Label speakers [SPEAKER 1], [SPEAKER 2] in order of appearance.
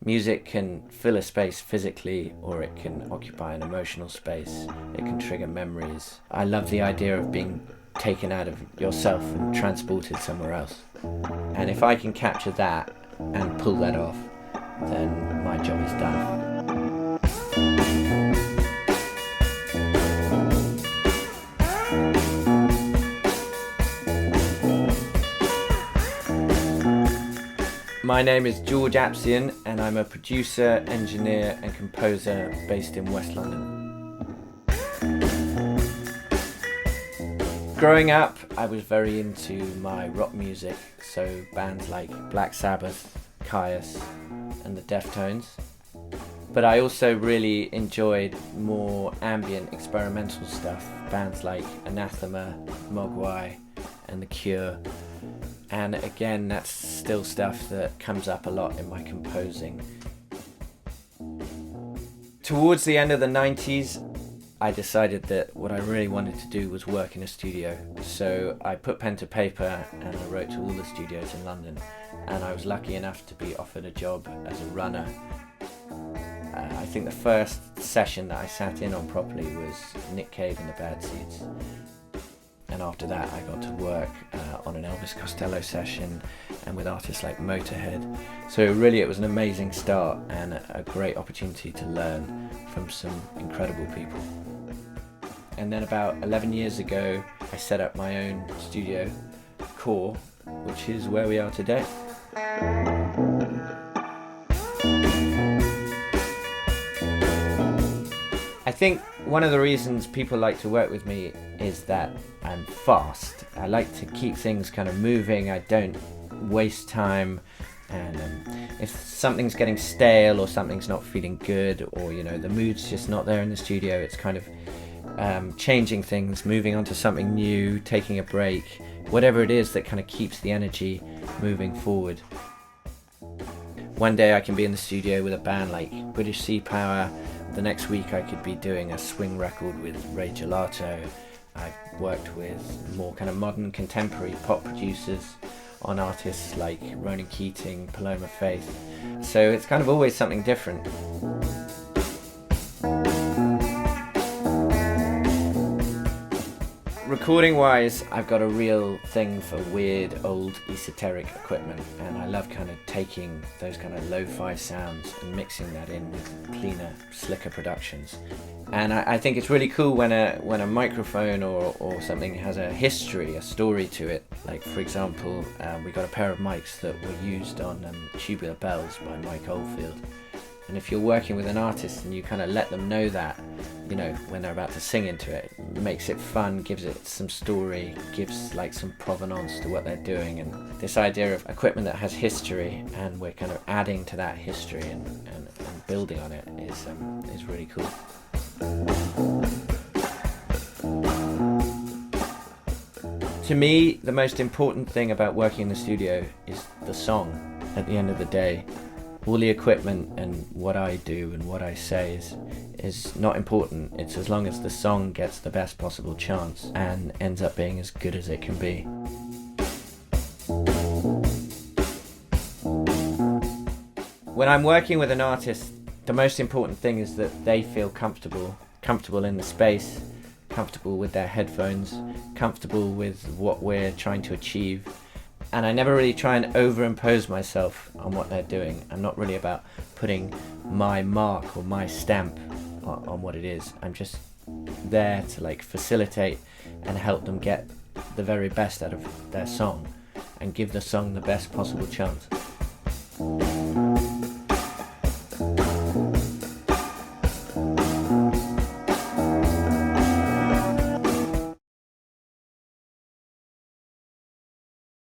[SPEAKER 1] Music can fill a space physically, or it can occupy an emotional space. It can trigger memories. I love the idea of being taken out of yourself and transported somewhere else. And if I can capture that and pull that off, then my job is done. My name is George Apsion, and I'm a producer, engineer and composer based in West London. Growing up, I was very into my rock music, so bands like Black Sabbath, Kyuss and the Deftones. But I also really enjoyed more ambient experimental stuff, bands like Anathema, Mogwai and The Cure. And again, that's still stuff that comes up a lot in my composing. Towards the end of the 90s, I decided that what I really wanted to do was work in a studio. So I put pen to paper and I wrote to all the studios in London. And I was lucky enough to be offered a job as a runner. I think the first session that I sat in on properly was Nick Cave and the Bad Seeds. And after that I got to work on an Elvis Costello session and with artists like Motorhead. So really it was an amazing start and a great opportunity to learn from some incredible people. And then about 11 years ago I set up my own studio, Core, which is where we are today. I think one of the reasons people like to work with me is that I'm fast. I like to keep things kind of moving. I don't waste time. And if something's getting stale or something's not feeling good, or the mood's just not there in the studio, it's kind of changing things, moving on to something new, taking a break, whatever it is that kind of keeps the energy moving forward. One day I can be in the studio with a band like British Sea Power. The next week I could be doing a swing record with Ray Gelato. I've worked with more kind of modern contemporary pop producers on artists like Ronan Keating, Paloma Faith. So it's kind of always something different. Recording wise, I've got a real thing for weird old esoteric equipment, and I love kind of taking those kind of lo-fi sounds and mixing that in with cleaner, slicker productions. And I think it's really cool when a microphone or something has a history, a story to it. Like for example, we got a pair of mics that were used on Tubular Bells by Mike Oldfield. And if you're working with an artist and you kind of let them know that, when they're about to sing into it, it makes it fun, gives it some story, gives like some provenance to what they're doing. And this idea of equipment that has history and we're kind of adding to that history and building on it is really cool. To me, the most important thing about working in the studio is the song at the end of the day. All the equipment and what I do and what I say is not important. It's as long as the song gets the best possible chance and ends up being as good as it can be. When I'm working with an artist, the most important thing is that they feel comfortable in the space, comfortable with their headphones, comfortable with what we're trying to achieve. And I never really try and overimpose myself on what they're doing. I'm not really about putting my mark or my stamp on what it is. I'm just there to facilitate and help them get the very best out of their song and give the song the best possible chance.